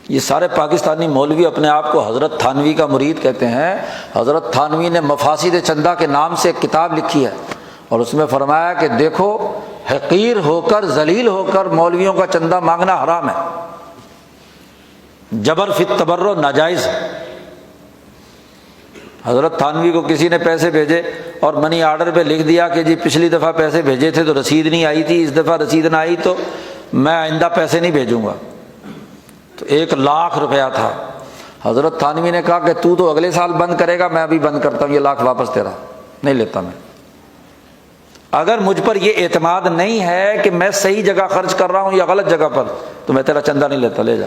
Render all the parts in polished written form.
یہ سارے پاکستانی مولوی اپنے آپ کو حضرت تھانوی کا مرید کہتے ہیں۔ حضرت تھانوی نے مفاسد چندہ کے نام سے ایک کتاب لکھی ہے، اور اس میں فرمایا کہ دیکھو حقیر ہو کر ذلیل ہو کر مولویوں کا چندہ مانگنا حرام ہے، جبر فی التبرع ناجائز ہے۔ حضرت تھانوی کو کسی نے پیسے بھیجے اور منی آرڈر پہ لکھ دیا کہ جی پچھلی دفعہ پیسے بھیجے تھے تو رسید نہیں آئی تھی، اس دفعہ رسید نہ آئی تو میں آئندہ پیسے نہیں بھیجوں گا، تو 1,00,000 روپیہ تھا۔ حضرت تھانوی نے کہا کہ تو اگلے سال بند کرے گا، میں ابھی بند کرتا ہوں، یہ 1,00,000 واپس تیرا، نہیں لیتا میں۔ اگر مجھ پر یہ اعتماد نہیں ہے کہ میں صحیح جگہ خرچ کر رہا ہوں یا غلط جگہ پر، تو میں تیرا چندہ نہیں لیتا، لے جا۔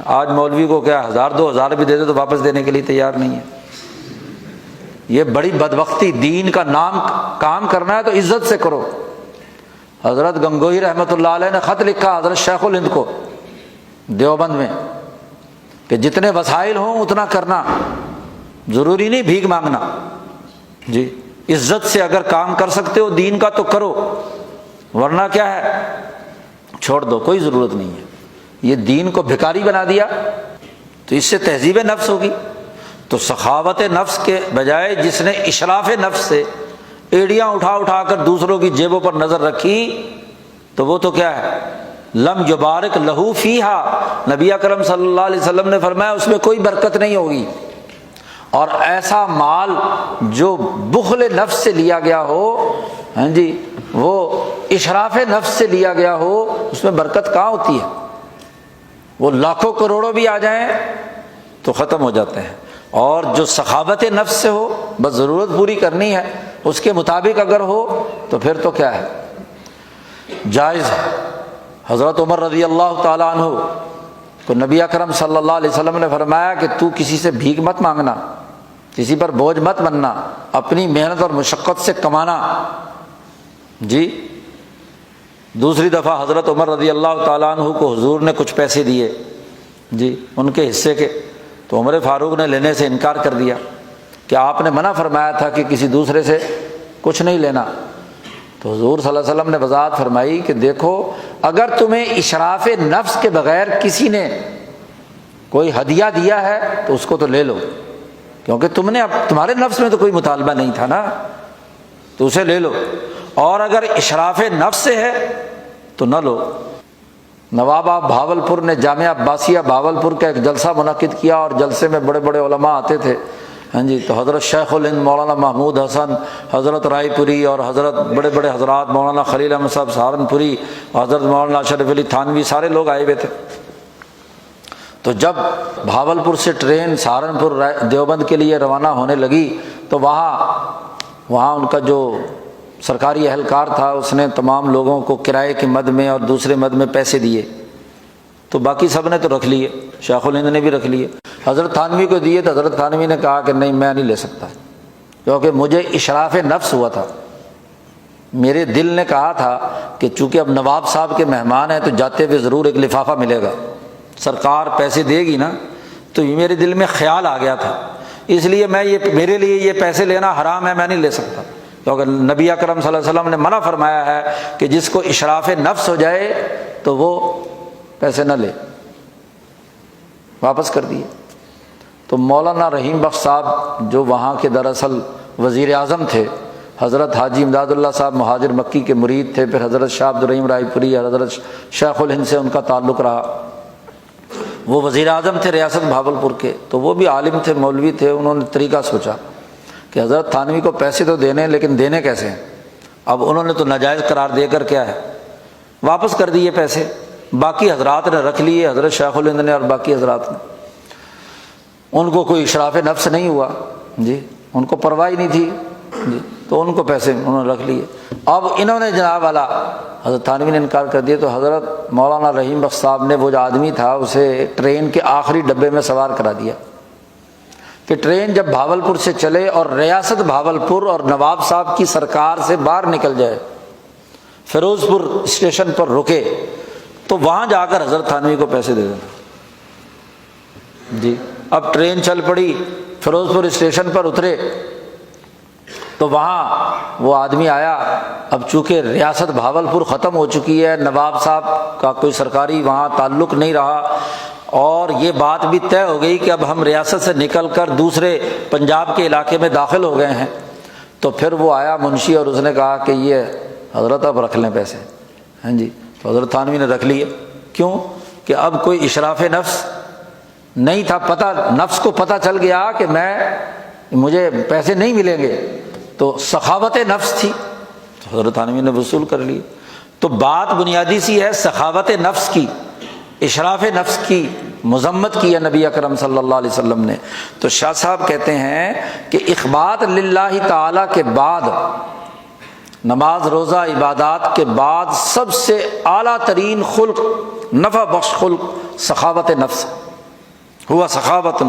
آج مولوی کو کیا 1,000-2,000 بھی دے دے تو واپس دینے کے لیے تیار نہیں ہے۔ یہ بڑی بدبختی، دین کا نام کام کرنا ہے تو عزت سے کرو۔ حضرت گنگوہی رحمۃ اللہ علیہ نے خط لکھا حضرت شیخ الہند کو دیوبند میں کہ جتنے وسائل ہوں اتنا کرنا، ضروری نہیں بھیک مانگنا، جی عزت سے اگر کام کر سکتے ہو دین کا تو کرو، ورنہ کیا ہے چھوڑ دو، کوئی ضرورت نہیں ہے۔ یہ دین کو بھکاری بنا دیا تو اس سے تہذیب نفس ہوگی۔ تو سخاوت نفس کے بجائے جس نے اشراف نفس سے ایڑیاں اٹھا اٹھا کر دوسروں کی جیبوں پر نظر رکھی تو وہ تو کیا ہے، لم یبارک لہو فیہا، نبی اکرم صلی اللہ علیہ وسلم نے فرمایا اس میں کوئی برکت نہیں ہوگی۔ اور ایسا مال جو بخل نفس سے لیا گیا ہو، ہاں جی وہ اشراف نفس سے لیا گیا ہو، اس میں برکت کہاں ہوتی ہے؟ وہ لاکھوں کروڑوں بھی آ جائیں تو ختم ہو جاتے ہیں۔ اور جو سخاوت نفس سے ہو، بس ضرورت پوری کرنی ہے، اس کے مطابق اگر ہو تو پھر تو کیا ہے، جائز ہے۔ حضرت عمر رضی اللہ تعالیٰ عنہ کو نبی اکرم صلی اللہ علیہ وسلم نے فرمایا کہ تو کسی سے بھیک مت مانگنا، کسی پر بوجھ مت بننا، اپنی محنت اور مشقت سے کمانا، جی۔ دوسری دفعہ حضرت عمر رضی اللہ تعالیٰ عنہ کو حضور نے کچھ پیسے دیے، جی ان کے حصے کے، تو عمر فاروق نے لینے سے انکار کر دیا کہ آپ نے منع فرمایا تھا کہ کسی دوسرے سے کچھ نہیں لینا۔ تو حضور صلی اللہ علیہ وسلم نے وضاحت فرمائی کہ دیکھو اگر تمہیں اشراف نفس کے بغیر کسی نے کوئی ہدیہ دیا ہے تو اس کو تو لے لو، کیونکہ تم نے اب تمہارے نفس میں تو کوئی مطالبہ نہیں تھا نا، تو اسے لے لو۔ اور اگر اشراف نفس سے ہے تو نہ لو۔ نواب آف بھاولپور نے جامعہ عباسیہ بھاولپور کا ایک جلسہ منعقد کیا، اور جلسے میں بڑے بڑے علماء آتے تھے، ہاں جی۔ تو حضرت شیخ الہند مولانا محمود حسن، حضرت رائے پوری، اور حضرت بڑے بڑے حضرات مولانا خلیل احمد صاحب سہارنپوری، حضرت مولانا شریف علی تھانوی، سارے لوگ آئے ہوئے تھے۔ تو جب بھاولپور سے ٹرین سہارنپور دیوبند کے لیے روانہ ہونے لگی تو وہاں ان کا جو سرکاری اہلکار تھا اس نے تمام لوگوں کو کرائے کی مد میں اور دوسرے مد میں پیسے دیے، تو باقی سب نے تو رکھ لیے، شیخ الہند نے بھی رکھ لیے۔ حضرت تھانوی کو دیے تو حضرت تھانوی نے کہا کہ نہیں میں نہیں لے سکتا، کیونکہ مجھے اشراف نفس ہوا تھا، میرے دل نے کہا تھا کہ چونکہ اب نواب صاحب کے مہمان ہیں تو جاتے ہوئے ضرور ایک لفافہ ملے گا، سرکار پیسے دے گی نا، تو یہ میرے دل میں خیال آ گیا تھا، اس لیے میرے لیے یہ پیسے لینا حرام ہے، میں نہیں لے سکتا، کیونکہ نبی اکرم صلی اللہ علیہ وسلم نے منع فرمایا ہے کہ جس کو اشراف نفس ہو جائے تو وہ پیسے نہ لے، واپس کر دیے۔ تو مولانا رحیم بخش صاحب جو وہاں کے دراصل وزیر اعظم تھے، حضرت حاجی امداد اللہ صاحب مہاجر مکی کے مرید تھے، پھر حضرت شاہ عبد الرحیم رائے پوری اور حضرت شیخ الہند سے ان کا تعلق رہا، وہ وزیر اعظم تھے ریاست بھاولپور کے، تو وہ بھی عالم تھے، مولوی تھے، انہوں نے طریقہ سوچا کہ حضرت تھانوی کو پیسے تو دینے لیکن دینے کیسے ہیں؟ اب انہوں نے تو ناجائز قرار دے کر کیا ہے واپس کر دیے پیسے، باقی حضرات نے رکھ لیے، حضرت شیخ الہند نے اور باقی حضرات نے، ان کو کوئی اشراف نفس نہیں ہوا، جی ان کو پرواہ نہیں تھی، جی تو ان کو پیسے انہوں نے رکھ لیے۔ اب انہوں نے جناب والا حضرت تھانوی نے انکار کر دیا، تو حضرت مولانا رحیم بخش صاحب نے وہ جو آدمی تھا اسے ٹرین کے آخری ڈبے میں سوار کرا دیا کہ ٹرین جب بھاولپور سے چلے اور ریاست بھاولپور اور نواب صاحب کی سرکار سے باہر نکل جائے، فیروز پور اسٹیشن پر رکے تو وہاں جا کر حضرت تھانوی کو پیسے دے دینا، جی۔ اب ٹرین چل پڑی، فیروز پور اسٹیشن پر اترے تو وہاں وہ آدمی آیا، اب چونکہ ریاست بھاولپور ختم ہو چکی ہے، نواب صاحب کا کوئی سرکاری وہاں تعلق نہیں رہا، اور یہ بات بھی طے ہو گئی کہ اب ہم ریاست سے نکل کر دوسرے پنجاب کے علاقے میں داخل ہو گئے ہیں، تو پھر وہ آیا منشی اور اس نے کہا کہ یہ حضرت اب رکھ لیں پیسے، ہاں جی، تو حضرت تھانوی نے رکھ لیے۔ کیوں؟ کہ اب کوئی اشراف نفس نہیں تھا، پتہ نفس کو پتہ چل گیا کہ مجھے پیسے نہیں ملیں گے، تو سخاوت نفس تھی، تو حضرت تھانوی نے وصول کر لی۔ تو بات بنیادی سی ہے سخاوت نفس کی، اشراف نفس کی مذمت کی ہے نبی اکرم صلی اللہ علیہ وسلم نے۔ تو شاہ صاحب کہتے ہیں کہ اخبات للہ تعالی کے بعد، نماز روزہ عبادات کے بعد سب سے اعلیٰ ترین خلق، نفع بخش خلق سخاوت نفس ہوا، سخاوت